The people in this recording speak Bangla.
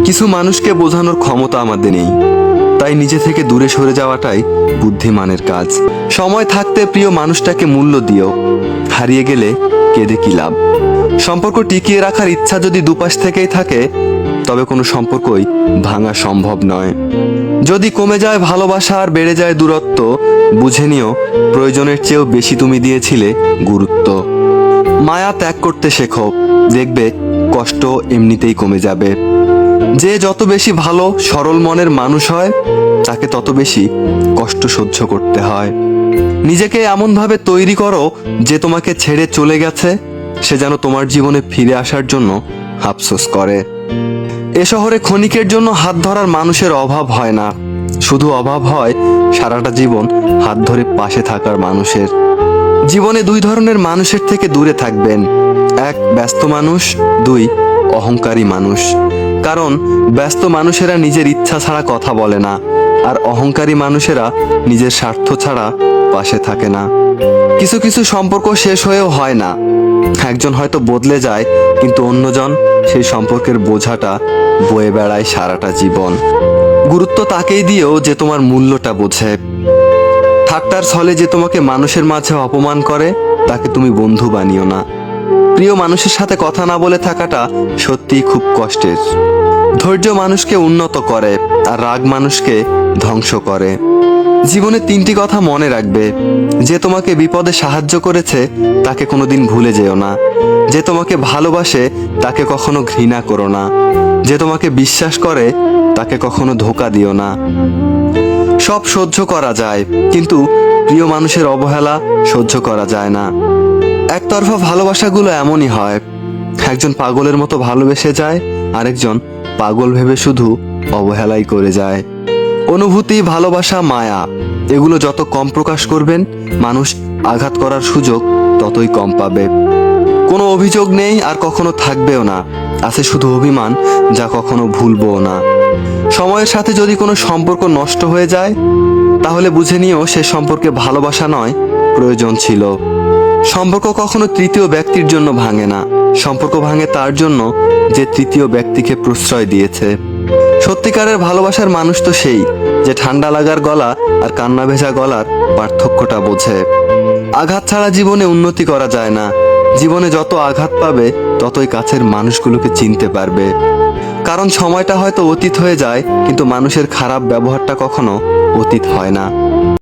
কিছু মানুষকে বোঝানোর ক্ষমতা আমাদের নেই, তাই নিজে থেকে দূরে সরে যাওয়াটাই বুদ্ধিমানের কাজ। সময় থাকতে প্রিয় মানুষটাকে মূল্য দিও, হারিয়ে গেলে কেঁদে কি লাভ। সম্পর্ক টিকিয়ে রাখার ইচ্ছা যদি দুপাশ থেকেই থাকে, তবে কোনো সম্পর্কই ভাঙা সম্ভব নয়। যদি কমে যায় ভালোবাসা আর বেড়ে যায় দূরত্ব, বুঝে নিও প্রয়োজনের চেয়েও বেশি তুমি দিয়েছিলে গুরুত্ব। মায়া ত্যাগ করতে শেখো, দেখবে কষ্ট এমনিতেই কমে যাবে। যে যত বেশি ভালো সরল মনের মানুষ হয়, তাকে তত বেশি কষ্ট সহ্য করতে হয়। নিজেকে এমনভাবে তৈরি করো যে তোমাকে ছেড়ে চলে গেছে সে যেন তোমার জীবনে ফিরে আসার জন্য আফসোস করে। এ শহরে ক্ষণিকের জন্য হাত ধরার মানুষের অভাব হয় না, শুধু অভাব হয় সারাটা জীবন হাত ধরে পাশে থাকার মানুষের। জীবনে দুই ধরনের মানুষের থেকে দূরে থাকবেন, এক ব্যস্ত মানুষ, দুই অহংকারী মানুষ। কারণ ব্যস্ত মানুষেরা নিজের ইচ্ছা ছাড়া কথা বলে না, আর অহংকারী মানুষেরা নিজের স্বার্থ ছাড়া পাশে থাকে না। কিছু কিছু সম্পর্ক শেষ হয়েও হয় না, একজন হয়তো বদলে যায়, কিন্তু অন্যজন সেই সম্পর্কের বোঝাটা বয়ে বেড়ায় সারাটা জীবন। গুরুত্ব তাকেই দিও যে তোমার মূল্যটা বোঝে। ঠাট্টার ছলে যে তোমাকে মানুষের মাঝে অপমান করে, তাকে তুমি বন্ধু বানিও না। প্রিয় মানুষের সাথে কথা না বলে থাকাটা সত্যিই খুব কষ্টের। ধৈর্য মানুষকে উন্নত করে, আর রাগ মানুষকে ধ্বংস করে। জীবনে তিনটি কথা মনে রাখবে: যে তোমাকে বিপদে সাহায্য করেছে তাকে কোনোদিন ভুলে যেও না, যে তোমাকে ভালোবাসে তাকে কখনো ঘৃণা করো না, যে তোমাকে বিশ্বাস করে তাকে কখনো ধোঁকা দিও না। সব সহ্য করা যায়, কিন্তু প্রিয় মানুষের অবহেলা সহ্য করা যায় না। একতরফা ভালোবাসাগুলো এমনই হয়, একজন পাগলের মতো ভালোবেসে যায়, আরেকজন পাগল ভেবে শুধু অবহেলাই করে যায়। অনুভূতি, ভালোবাসা, মায়া এগুলো যত কম প্রকাশ করবেন, মানুষ আঘাত করার সুযোগ ততই কম পাবে। কোনো অভিযোগ নেই আর কখনো থাকবেও না, আছে শুধু অভিমান, যা কখনো ভুলবও না। সময়ের সাথে যদি কোনো সম্পর্ক নষ্ট হয়ে যায়, তাহলে বুঝে নিও সে সম্পর্কে ভালোবাসা নয়, প্রয়োজন ছিল। সম্পর্ক কখনো তৃতীয় ব্যক্তির জন্য ভাঙে না, সম্পর্ক ভাঙে তার জন্য যে তৃতীয় ব্যক্তিকে প্রশ্রয় দিয়েছে। সত্যিকারের ভালোবাসার মানুষ তো সেই যে ঠান্ডা লাগার গলা আর কান্না ভেজা গলার পার্থক্যটা বোঝে। আঘাত ছাড়া জীবনে উন্নতি করা যায় না। জীবনে যত আঘাত পাবে ততই কাছের মানুষগুলোকে চিনতে পারবে। কারণ সময়টা হয়তো অতীত হয়ে যায়, কিন্তু মানুষের খারাপ ব্যবহারটা কখনো অতীত হয় না।